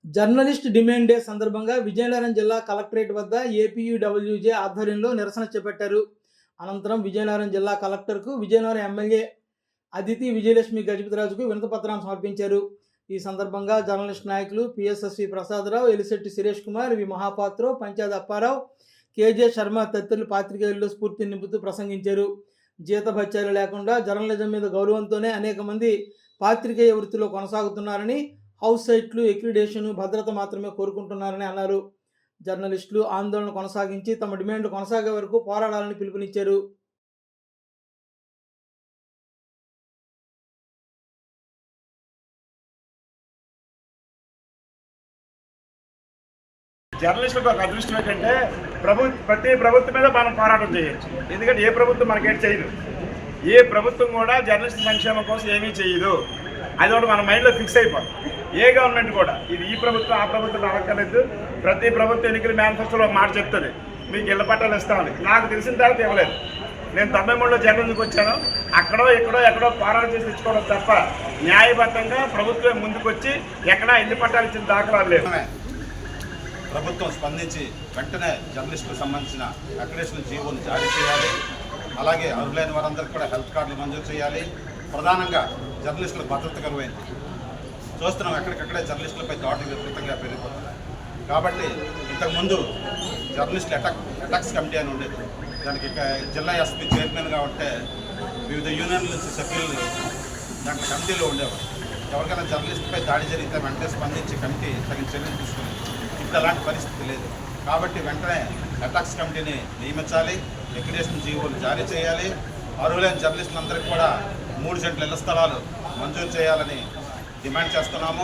Journalist demand day సందర్భంగా విజయనగరం జిల్లా collectorate వద్ద ఏపీయూడబ్ల్యూజే ఆధ్వర్యంలో నిరసన చేపట్టారు. అనంతరం విజయనగరం జిల్లా కలెక్టర్కు విజయనగరం ఎమ్మెల్యే అదితి విజయలక్ష్మి గజపతిరాజుకు వినతిపత్రాన్ని సమర్పించారు. ఈ సందర్భంగా జర్నలిస్ట్ నాయకులు పిఎస్ఎస్వి ప్రసాదరావు, ఎలిశెట్టి సురేష్ కుమార్, వి మహాపాత్రో, పంచాయత్ అప్పారావు, కేజే శర్మ తదితరులు పాత్రికేయుల్లో స్ఫూర్తి నింపుతూ ప్రసంగించారు. జీతభత్యాలు లేకుండా జర్నలిజం మీద గౌరవంతోనే అనేక మంది పాత్రికేయ వృత్తిలో కొనసాగుతున్నారని, హౌస్ సైట్లు, ఎక్రిడేషన్, భద్రత మాత్రమే కోరుకుంటున్నారని అన్నారు. జర్నలిస్టులు ఆందోళన కొనసాగించి తమ డిమాండ్లు కొనసాగే వరకు పోరాడాలని పిలుపునిచ్చారు. జర్నలిస్టులకు ఒక అదృష్టం ఏంటంటే ప్రతి ప్రభుత్వం మీద మనం పోరాటం చేయొచ్చు. ఎందుకంటే ఏ ప్రభుత్వం మనకేంటి చేయదు. ఏ ప్రభుత్వం కూడా జర్నలిస్ట్ సంక్షేమం కోసం ఏమీ చేయదు. అది కూడా మన మైండ్లో ఫిక్స్ అయిపోతుంది. ఏ గవర్నమెంట్ కూడా ఇది ఈ ప్రభుత్వం ఆ ప్రభుత్వం అడగలేదు. ప్రతి ప్రభుత్వం ఎన్నికల మేనిఫెస్టోలో ఒక మాట చెప్తుంది, మీకు ఇళ్ల పట్టాలు ఇస్తామని. నాకు తెలిసిన తర్వాత ఇవ్వలేదు. నేను 93లో జర్నలిజంకి వచ్చాను. అక్కడో ఎక్కడో పోరాటం చేసి తెచ్చుకోవడం తప్ప న్యాయబద్ధంగా ప్రభుత్వం ముందుకొచ్చి ఎక్కడా ఇళ్ల పట్టాలు ఇచ్చిన దాఖలాలు లేవు. ప్రభుత్వం స్పందించి వెంటనే జర్నలిస్టులకు సంబంధించిన అక్రిడేషన్ జీవోను జారీ చేయాలి. అలాగే అర్హులైన వారందరికీ కూడా హెల్త్ కార్డులు మంజూరు చేయాలి. ప్రధానంగా జర్నలిస్టులకు భద్రత కరువైంది. చూస్తున్నాం, ఎక్కడికక్కడే జర్నలిస్టులపై దాడులు విపరీతంగా పెరిగిపోతున్నాయి. కాబట్టి ఇంతకుముందు జర్నలిస్టులు అటాక్స్ కమిటీ అని ఉండేది. దానికి జిల్లా ఎస్పీ చైర్మన్గా ఉంటే వివిధ యూనియన్ల నుంచి సభ్యులు దాంట్లో కమిటీలో ఉండేవారు. ఎవరికైనా జర్నలిస్టుపై దాడి జరిగితే వెంటనే స్పందించి కమిటీ తగిన చర్యలు తీసుకుని ఇప్పుడు అలాంటి పరిస్థితి లేదు. కాబట్టి వెంటనే అటాక్స్ కమిటీని నియమించాలి. ఎక్రిడేషన్ జీవోలు జారీ చేయాలి. అర్హులైన జర్నలిస్టులందరికీ కూడా 3 సెంట్ల ఇళ్ల స్థలాలు మంజూరు చేయాలని డిమాండ్ చేస్తున్నాము.